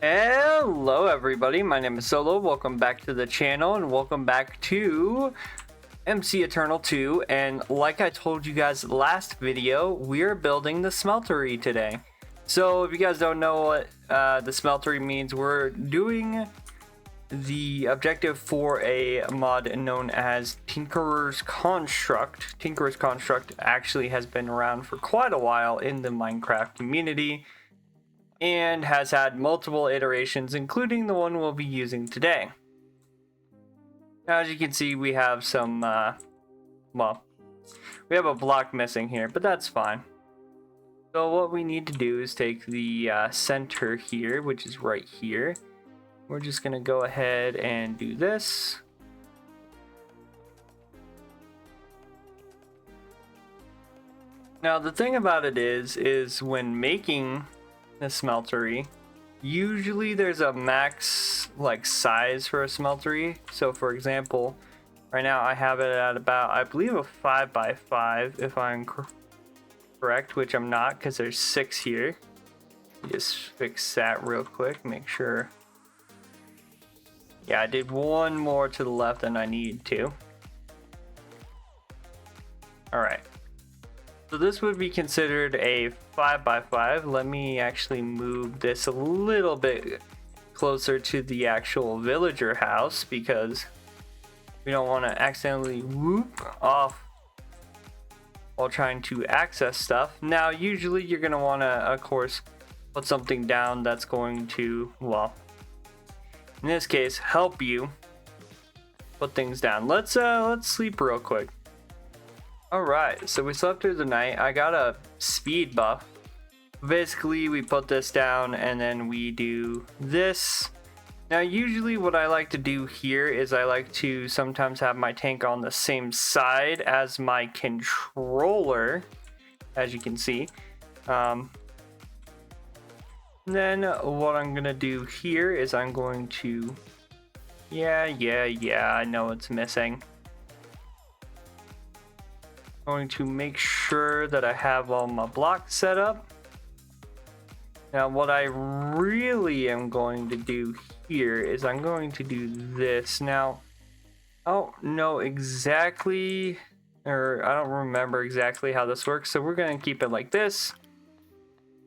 Hello everybody, my name is Solo. Welcome back to the channel and welcome back to Mceternal 2. And like I told you guys last video, we're building the Smeltery today. So if you guys don't know what the Smeltery means, we're doing the objective for a mod known as Tinkerer's Construct. Tinkerer's Construct actually has been around for quite a while in the Minecraft community and has had multiple iterations, including the one we'll be using today. Now, as you can see, we have some, we have a block missing here, but that's fine. So what we need to do is take the center here, which is right here. We're just gonna go ahead and do this. Now, the thing about it is when making the smeltery, usually there's a max size for a smeltery. So for example, right now I have it at about, I believe, a 5x5 if I'm correct, which I'm not because there's 6 here. Just fix that real quick, make sure. Yeah, I did one more to the left than I needed to. Alright. So this would be considered a 5x5. Let me actually move this a little bit closer to the actual villager house because we don't want to accidentally whoop off while trying to access stuff. Now, usually you're going to want to, of course, put something down that's going to, well, in this case, help you put things down. Let's sleep real quick. Alright, so we slept through the night. I got a speed buff. Basically, we put this down and then we do this. Now, usually what I like to do here is I like to sometimes have my tank on the same side as my controller, as you can see. Then what I'm going to do here is I'm going to... Yeah, I know it's missing. Going to make sure that I have all my blocks set up. Now what I really am going to do here is I'm going to do this. Now, I don't know exactly, or I don't remember exactly how this works, so we're going to keep it like this.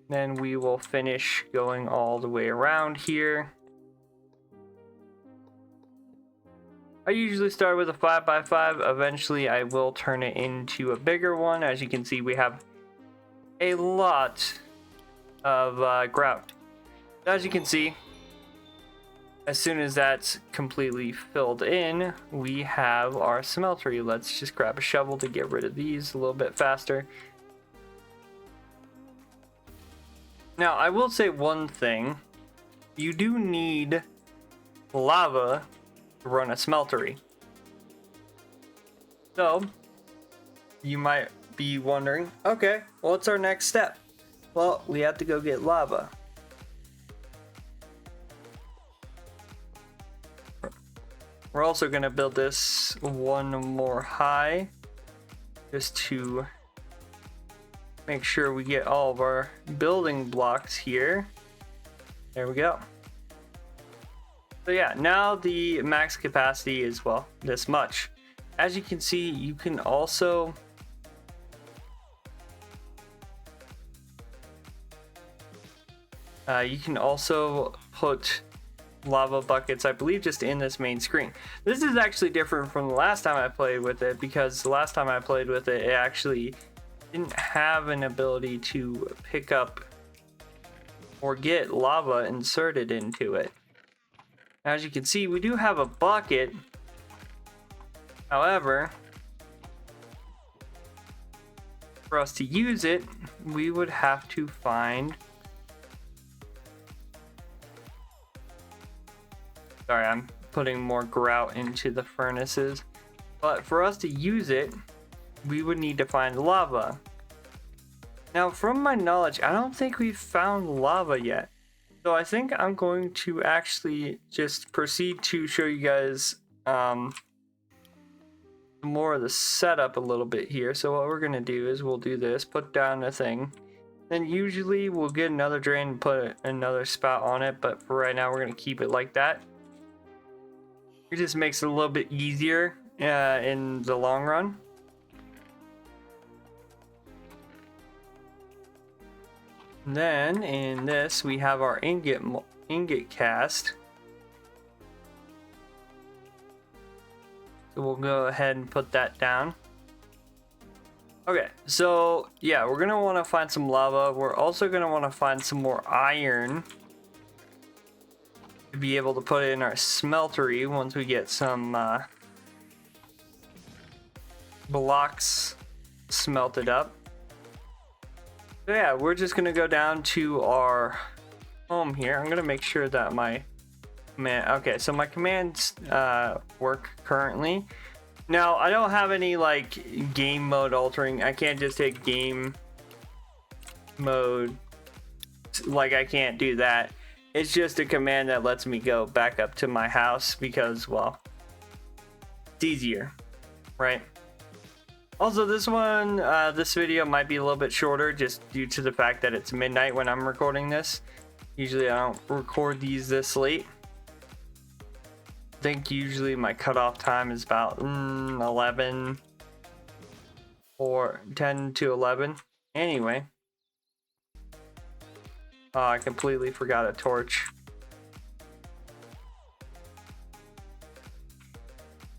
Then we will finish going all the way around here. I usually start with a 5x5. Eventually, I will turn it into a bigger one. As you can see, we have a lot of grout. As you can see, as soon as that's completely filled in, we have our smeltery. Let's just grab a shovel to get rid of these a little bit faster. Now, I will say one thing. You do need lava run a smeltery. So you might be wondering, okay, what's our next step? Well, we have to go get lava. We're also going to build this one more high just to make sure we get all of our building blocks here. There we go. So yeah, now the max capacity is, well, this much. As you can see, you can also put lava buckets, I believe, just in this main screen. This is actually different from the last time I played with it, because the last time I played with it, it actually didn't have an ability to pick up or get lava inserted into it. As you can see, we do have a bucket. However, for us to use it, we would have to find... Sorry, I'm putting more grout into the furnaces. But for us to use it, we would need to find lava. Now, from my knowledge, I don't think we've found lava yet. So I think I'm going to actually just proceed to show you guys more of the setup a little bit here. So what we're going to do is we'll do this, put down a thing, Then usually we'll get another drain and put another spout on it, but for right now we're going to keep it like that. It just makes it a little bit easier in the long run. And then in this we have our ingot cast. So we'll go ahead and put that down. Okay, so yeah, we're gonna want to find some lava. We're also gonna want to find some more iron to be able to put it in our smeltery once we get some blocks smelted up. So yeah, we're just gonna go down to our home here. I'm gonna make sure that my command. Okay, so my commands work currently. Now, I don't have any like game mode altering. I can't just hit game mode. Like, I can't do that. It's just a command that lets me go back up to my house because, well, it's easier, right? Also, this one, this video might be a little bit shorter just due to the fact that it's midnight when I'm recording this. Usually I don't record these this late. I think usually my cutoff time is about 11 or 10 to 11. Anyway. Oh, I completely forgot a torch.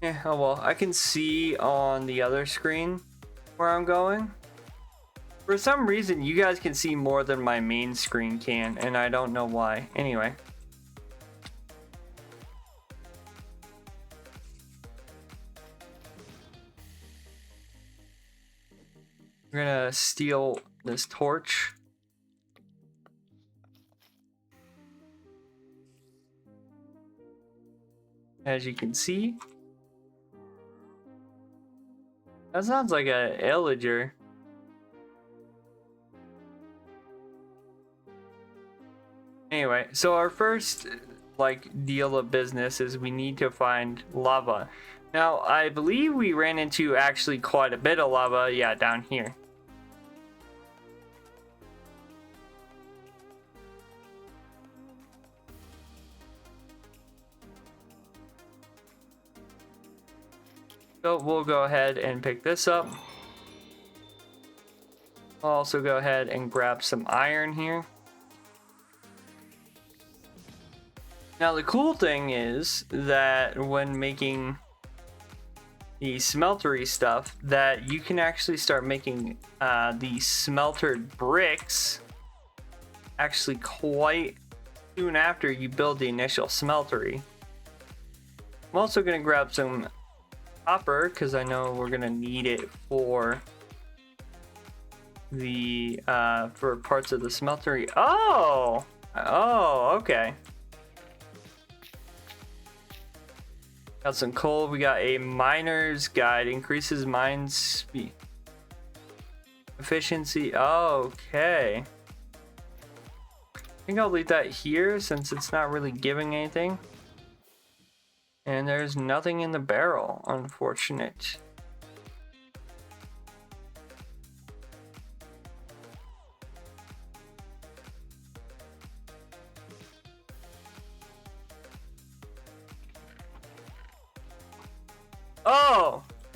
Yeah, oh well, I can see on the other screen where I'm going. For some reason, you guys can see more than my main screen can, and I don't know why. Anyway. We're gonna steal this torch. As you can see. That sounds like a illager. Anyway, so our first deal of business is we need to find lava. Now, I believe we ran into actually quite a bit of lava, yeah, down here. So we'll go ahead and pick this up. I'll also go ahead and grab some iron here. Now the cool thing is that when making the smeltery stuff, that you can actually start making the smeltered bricks actually quite soon after you build the initial smeltery. I'm also going to grab some copper because I know we're going to need it for the for parts of the smeltery. Oh, okay. Got some coal. We got a miner's guide. Increases mine speed efficiency. Okay. I think I'll leave that here since it's not really giving anything. And there's nothing in the barrel. Unfortunate.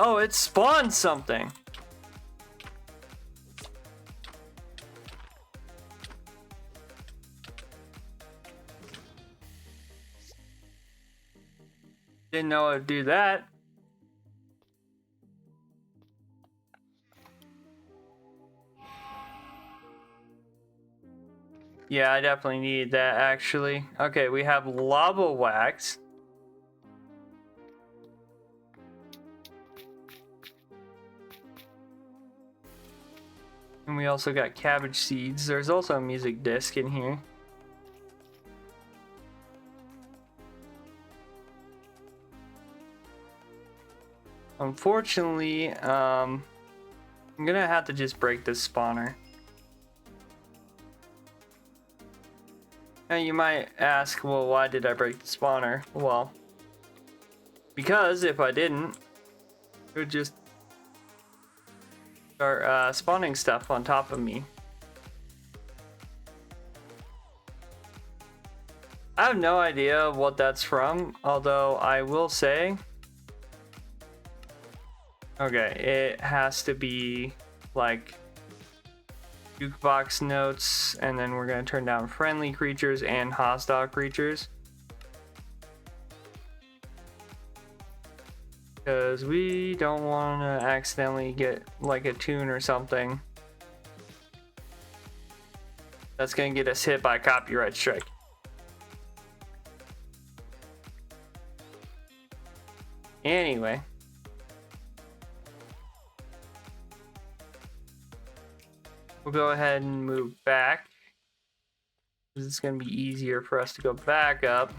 Oh, it spawned something. Didn't know it'd do that. Yeah, I definitely need that actually. Okay, we have lava wax. And we also got cabbage seeds. There's also a music disc in here. Unfortunately, I'm gonna have to just break this spawner. Now you might ask, well, why did I break the spawner? Well, because if I didn't, it would just start spawning stuff on top of me. I have no idea what that's from, although I will say, okay, it has to be like jukebox notes, and then we're going to turn down friendly creatures and hostile creatures, because we don't want to accidentally get like a tune or something that's going to get us hit by a copyright strike. Anyway, we'll go ahead and move back. This is going to be easier for us to go back up.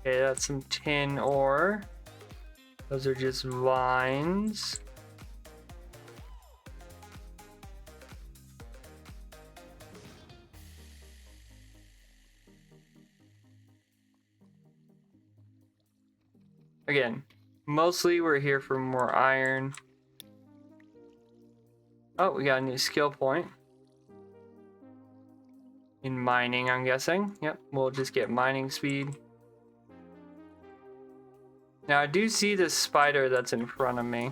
Okay, that's some tin ore. Those are just vines. Again, mostly we're here for more iron. Oh, we got a new skill point. In mining, I'm guessing. Yep, we'll just get mining speed. Now I do see this spider that's in front of me.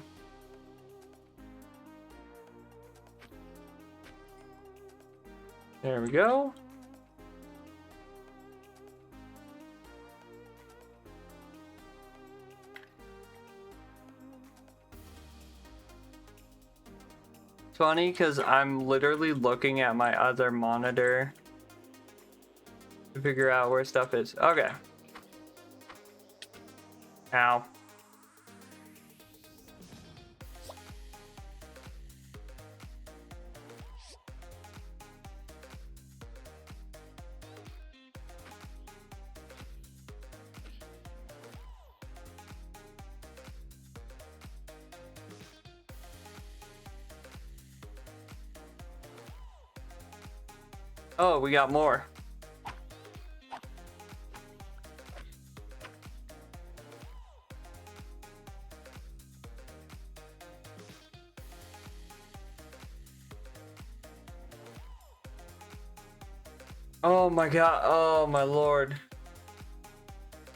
There we go. It's funny because I'm literally looking at my other monitor to figure out where stuff is. Okay. Ow. Oh, we got more. Oh my god, oh my lord.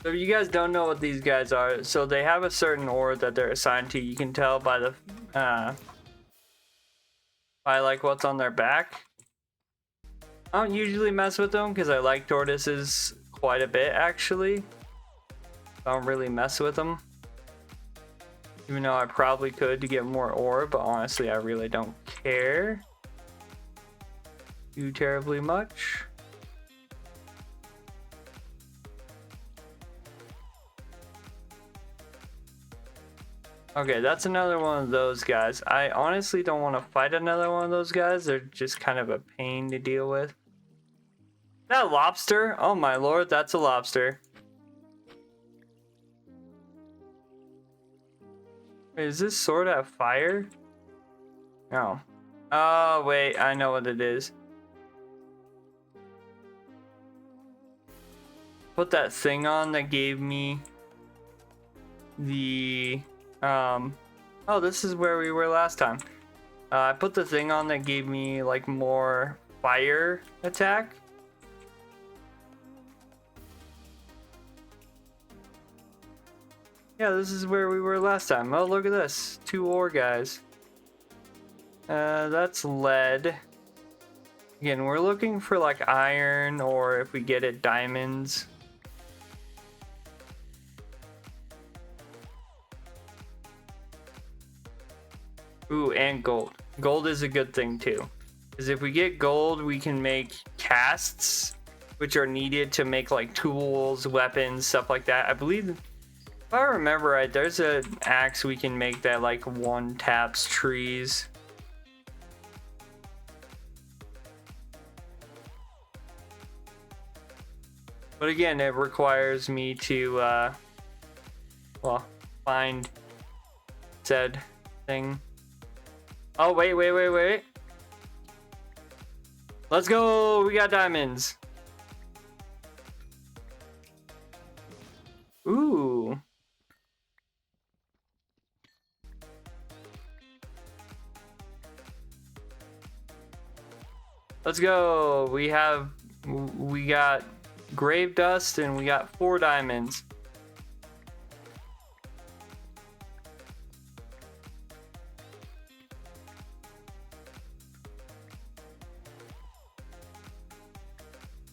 So if you guys don't know what these guys are, so they have a certain ore that they're assigned to. You can tell by the by like what's on their back. I don't usually mess with them because I like tortoises quite a bit actually. I don't really mess with them. Even though I probably could to get more ore, but honestly I really don't care too terribly much. Okay, that's another one of those guys. I honestly don't want to fight another one of those guys. They're just kind of a pain to deal with. That lobster? Oh my lord, that's a lobster. Wait, does this sword have fire? No. Oh, wait, I know what it is. Put that thing on that gave me the... Oh, this is where we were last time. I put the thing on that gave me, like, more fire attack. Yeah, this is where we were last time. Oh, look at this. 2 ore guys. That's lead. Again, we're looking for, like, iron, or if we get it, diamonds. Ooh, and gold. Gold is a good thing too. Because if we get gold, we can make casts, which are needed to make like tools, weapons, stuff like that. I believe, if I remember right, there's an axe we can make that like one taps trees. But again, it requires me to, well, find said thing. Oh, wait. Let's go! We got diamonds. Ooh. Let's go. We got grave dust and we got 4 diamonds.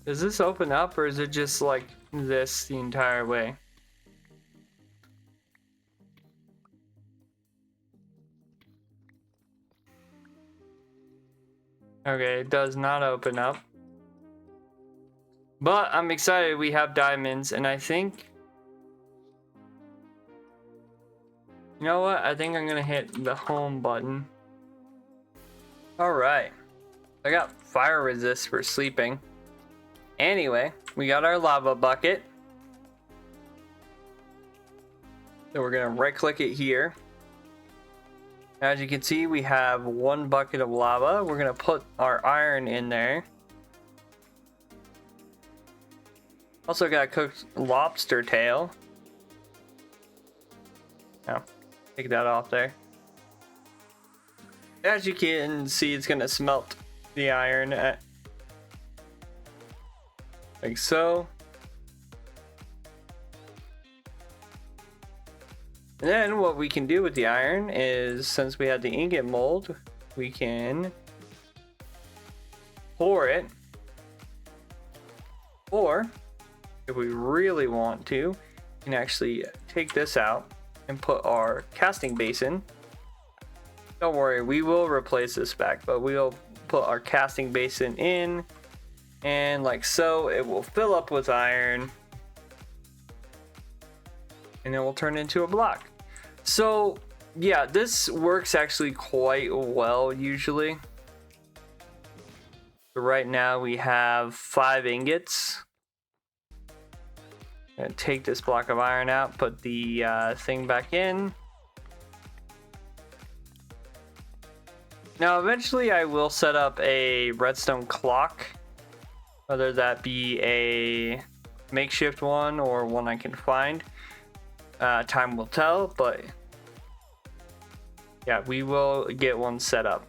Does this open up or is it just like this the entire way? Okay, it does not open up. But I'm excited we have diamonds, and I think... You know what? I think I'm gonna hit the home button. Alright. I got fire resist for sleeping. Anyway, we got our lava bucket. So we're gonna right click it here. As you can see, we have 1 bucket of lava. We're gonna put our iron in there. Also got cooked lobster tail. Oh, take that off there. As you can see, it's gonna smelt the iron like so. And then what we can do with the iron is, since we had the ingot mold, we can pour it. Or, if we really want to, we can actually take this out and put our casting basin. Don't worry, we will replace this back, but we'll put our casting basin in, and like so, it will fill up with iron, and it will turn into a block. So yeah, this works actually quite well usually. So right now we have 5 ingots. I'm gonna take this block of iron out, put the thing back in. Now eventually I will set up a redstone clock, whether that be a makeshift one or one I can find. Time will tell, but yeah, we will get one set up.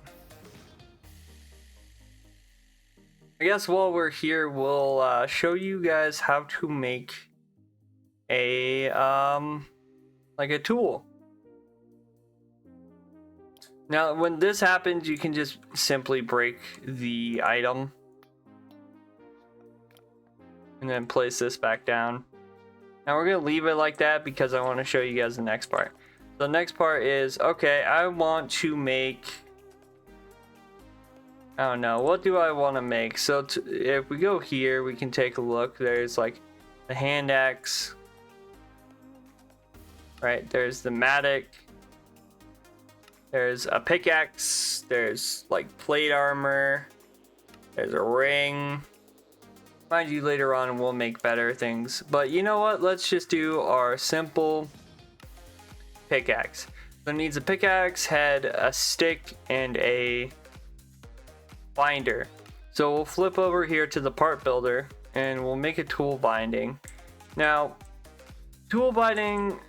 I guess while we're here, we'll show you guys how to make a like a tool. Now when this happens, you can just simply break the item and then place this back down. Now we're gonna leave it like that because I want to show you guys the next part. The next part is, okay, I want to make, I don't know, what do I want to make? So if we go here, we can take a look. There's like the hand axe, right? There's the mattock. There's a pickaxe. There's like plate armor. There's a ring. Mind you, later on we'll make better things. But you know what? Let's just do our simple pickaxe. So it needs a pickaxe head, a stick, and a binder. So we'll flip over here to the part builder and we'll make a tool binding. Now, tool binding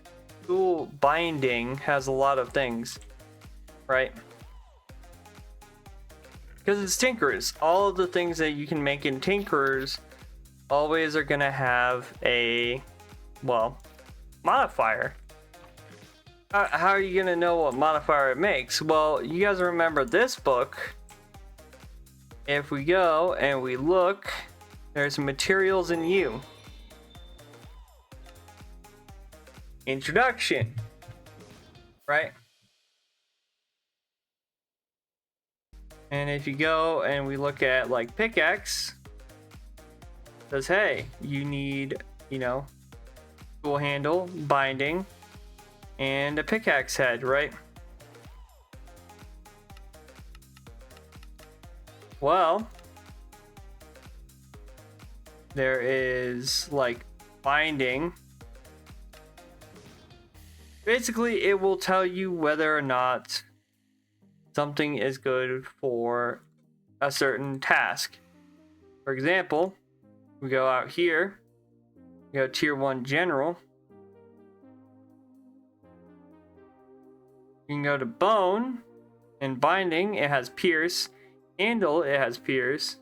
has a lot of things, right? Because it's tinkerers. All of the things that you can make in tinkerers always are gonna have a, well, modifier. How are you gonna know what modifier it makes? Well, you guys remember this book. If we go and we look, there's materials in you. Introduction, right? And if you go and we look at like pickaxe, it says, hey, you need, you know, tool handle, binding, and a pickaxe head, right? Well, there is like binding. Basically, it will tell you whether or not something is good for a certain task. For example, we go out here, we go tier 1 general. You can go to bone and binding, it has pierce. Handle, it has pierce.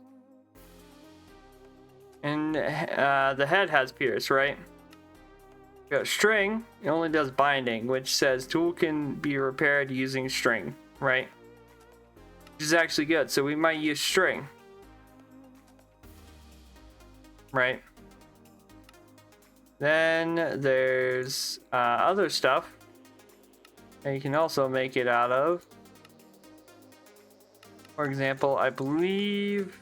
And the head has pierce, right? We got string, it only does binding, which says tool can be repaired using string, right? Which is actually good, so we might use string. Right? Then there's other stuff that you can also make it out of. For example, I believe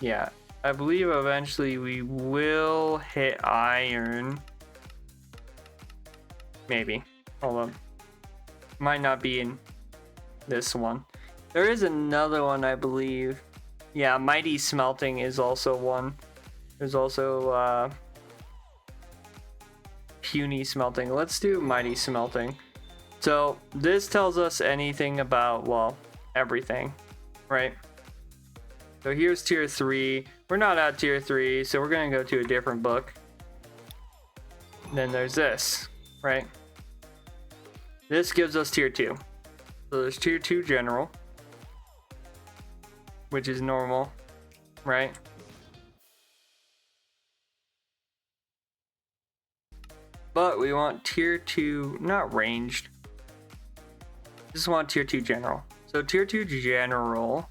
eventually we will hit iron. Maybe. Hold on. Might not be in this one. There is another one, I believe. Yeah, mighty smelting is also one. There's also puny smelting. Let's do mighty smelting. So this tells us anything about, well, everything, right? So here's tier 3. We're not at tier 3, so we're gonna go to a different book. Then there's this, right? This gives us tier 2. So there's tier 2 general, which is normal, right? But we want tier 2, not ranged. Just want tier 2 general. So tier 2 general,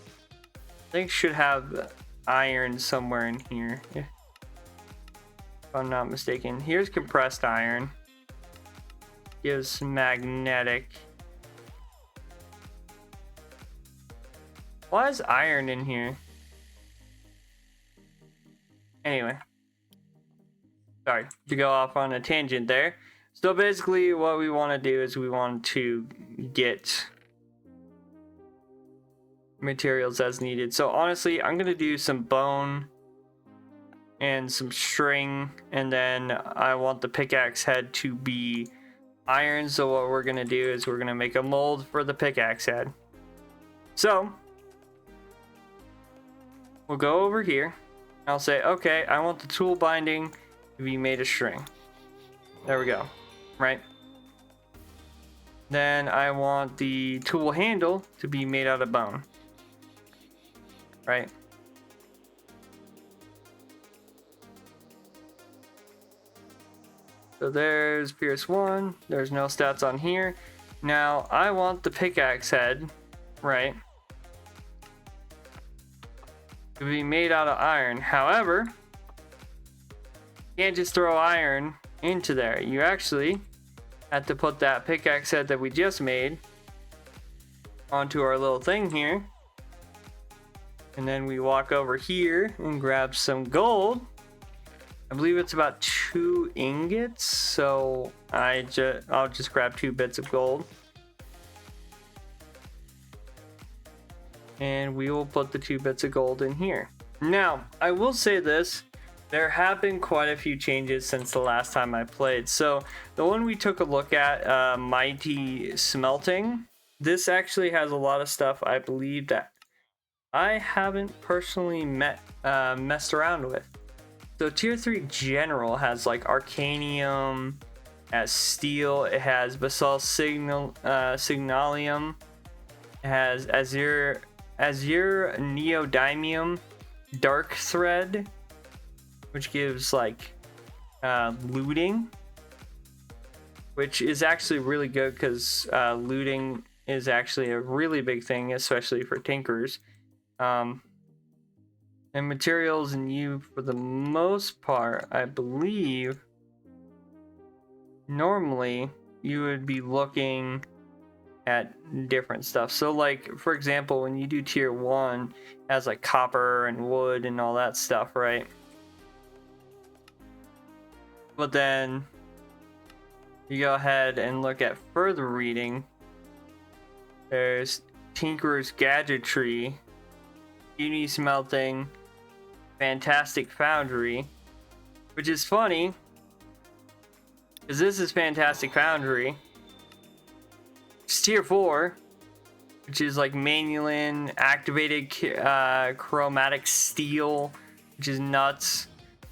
I think should have iron somewhere in here, if I'm not mistaken. Here's compressed iron. Gives magnetic. Why is iron in here? Anyway. Sorry to go off on a tangent there. So basically what we want to do is we want to get materials as needed. So honestly, I'm going to do some bone and some string, and then I want the pickaxe head to be iron. So what we're going to do is we're going to make a mold for the pickaxe head. So we'll go over here. I'll say, okay, I want the tool binding to be made of string. There we go, right? Then I want the tool handle to be made out of bone, right? So there's Pierce 1, there's no stats on here. Now I want the pickaxe head, right, to be made out of iron. However, you can't just throw iron into there. You actually have to put that pickaxe head that we just made onto our little thing here. And then we walk over here and grab some gold. I believe it's about 2 ingots. So I'll just grab 2 bits of gold. And we will put the 2 bits of gold in here. Now, I will say this. There have been quite a few changes since the last time I played. So the one we took a look at, mighty smelting, this actually has a lot of stuff I believe that I haven't personally messed around with. So tier 3 general has like arcanium, has steel, it has basalt signalium, it has azure neodymium, dark thread, which gives like looting, which is actually really good because looting is actually a really big thing, especially for tinkerers. And materials and you, for the most part, I believe, normally you would be looking at different stuff. So like, for example, when you do tier 1, it has like copper and wood and all that stuff, right? But then you go ahead and look at further reading. There's Tinkerer's Gadgetry, Uni Smelting, Fantastic Foundry, which is funny because this is Fantastic Foundry. It's tier 4, which is like Manulin, Activated Chromatic Steel, which is nuts.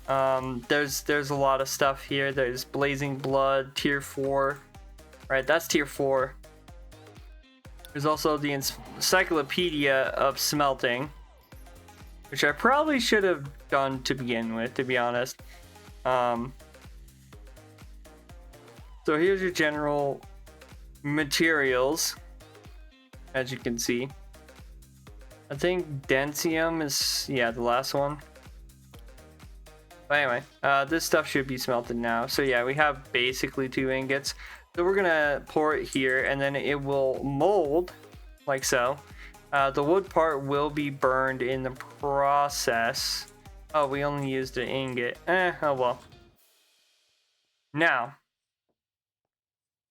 There's a lot of stuff here. There's Blazing Blood, tier 4, right? That's tier 4. There's also the Encyclopedia of Smelting, which I probably should have done to begin with, to be honest. So here's your general materials, as you can see. I think Densium is, yeah, the last one. But anyway, this stuff should be smelted now. So yeah, we have basically 2 ingots. So we're gonna pour it here, and then it will mold like so. The wood part will be burned in the process. Oh, we only used an ingot. Oh well. Now,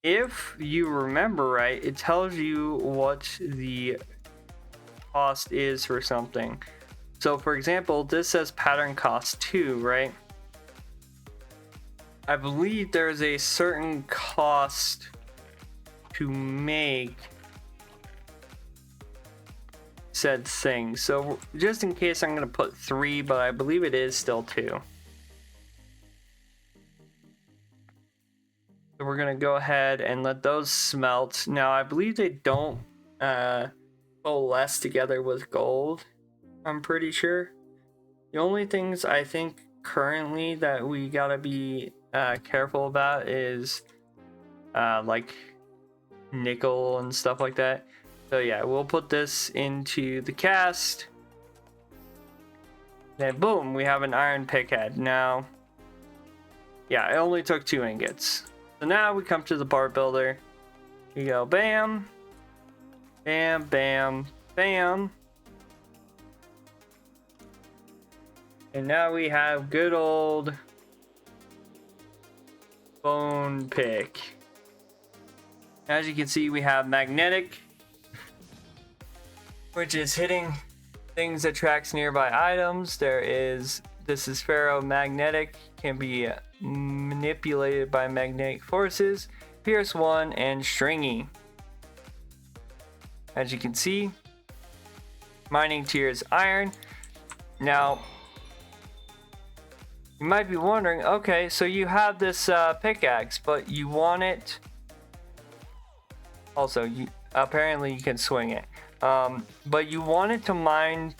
if you remember right, it tells you what the cost is for something. So for example, this says pattern cost 2, right? I believe there's a certain cost to make said thing. So just in case, I'm going to put 3, but I believe it is still 2. So we're going to go ahead and let those smelt. Now I believe they don't coalesce together with gold, I'm pretty sure. The only things I think currently that we gotta be careful about is like nickel and stuff like that. So yeah, we'll put this into the cast. Then boom, we have an iron pickhead. Now, yeah, it only took 2 ingots. So now we come to the part builder. You go bam, bam, bam, bam. And now we have good old bone pick. As you can see, we have magnetic, which is hitting things that tracks nearby items. This is ferromagnetic, can be manipulated by magnetic forces. Pierce 1 and stringy. As you can see, mining tier is iron. Now, you might be wondering, okay, so you have this pickaxe, but you want it. Also, apparently you can swing it, but you want it to mine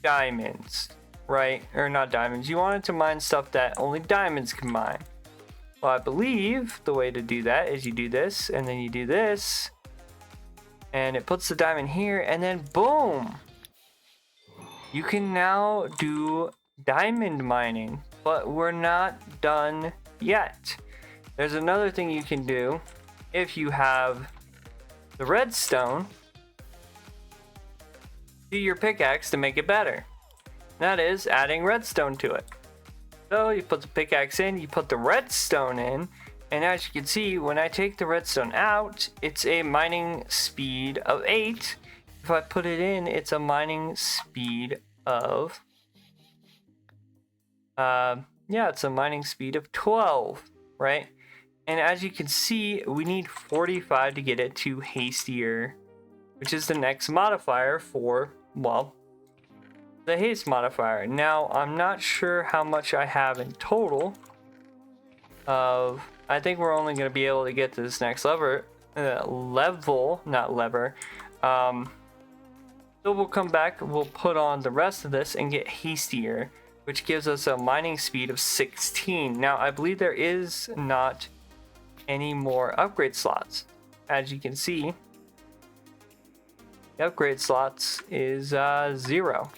diamonds, right? Or not diamonds. You want it to mine stuff that only diamonds can mine. Well, I believe the way to do that is you do this, and then you do this, and it puts the diamond here, and then boom, you can now do diamond mining. But we're not done yet. There's another thing you can do if you have the redstone to your pickaxe to make it better. That is adding redstone to it. So you put the pickaxe in, you put the redstone in, and as you can see, when I take the redstone out, it's a mining speed of 8. If I put it in, it's a mining speed of it's a mining speed of 12, right? And as you can see, we need 45 to get it to hastier, which is the next modifier for, well, the haste modifier. Now, I'm not sure how much I have in total I think we're only going to be able to get to this next level, not lever. So we'll come back, we'll put on the rest of this and get hastier, which gives us a mining speed of 16. Now, I believe there is not any more upgrade slots. As you can see, the upgrade slots is 0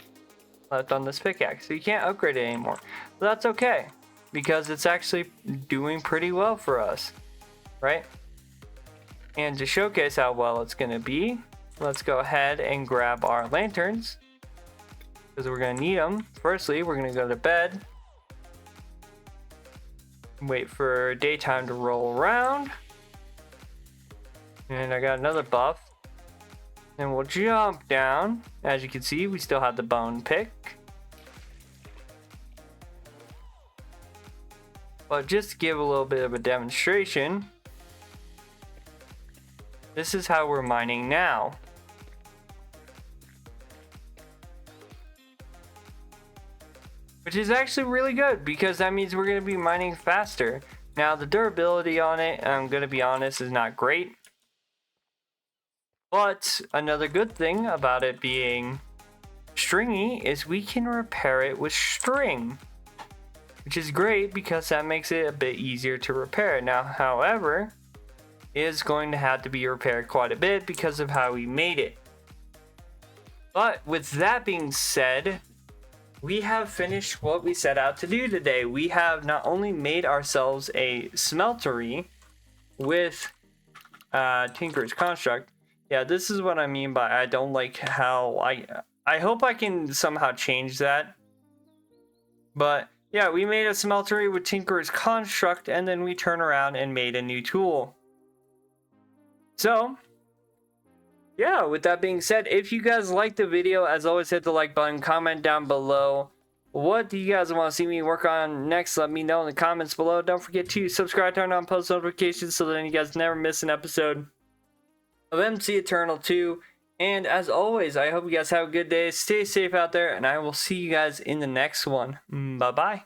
left on this pickaxe. So you can't upgrade it anymore. But that's okay, because it's actually doing pretty well for us, right? And to showcase how well it's going to be, let's go ahead and grab our lanterns, because we're going to need them. Firstly, we're going to go to bed, wait for daytime to roll around, and I got another buff. Then we'll jump down. As you can see, we still have the bone pick. But just to give a little bit of a demonstration, this is how we're mining now. Which is actually really good, because that means we're going to be mining faster. Now, the durability on it, I'm going to be honest, is not great. But another good thing about it being stringy is we can repair it with string, which is great because that makes it a bit easier to repair. Now, however, it is going to have to be repaired quite a bit because of how we made it. But with that being said, we have finished what we set out to do today. We have not only made ourselves a smeltery with Tinker's Construct. Yeah, this is what I mean by I don't like how I hope I can somehow change that. But yeah, we made a smeltery with Tinker's Construct, and then we turn around and made a new tool. So, yeah, with that being said, if you guys liked the video, as always, hit the like button, comment down below. What do you guys want to see me work on next? Let me know in the comments below. Don't forget to subscribe, turn on post notifications so that you guys never miss an episode of Mceternal 2. And as always, I hope you guys have a good day. Stay safe out there, and I will see you guys in the next one. Bye-bye.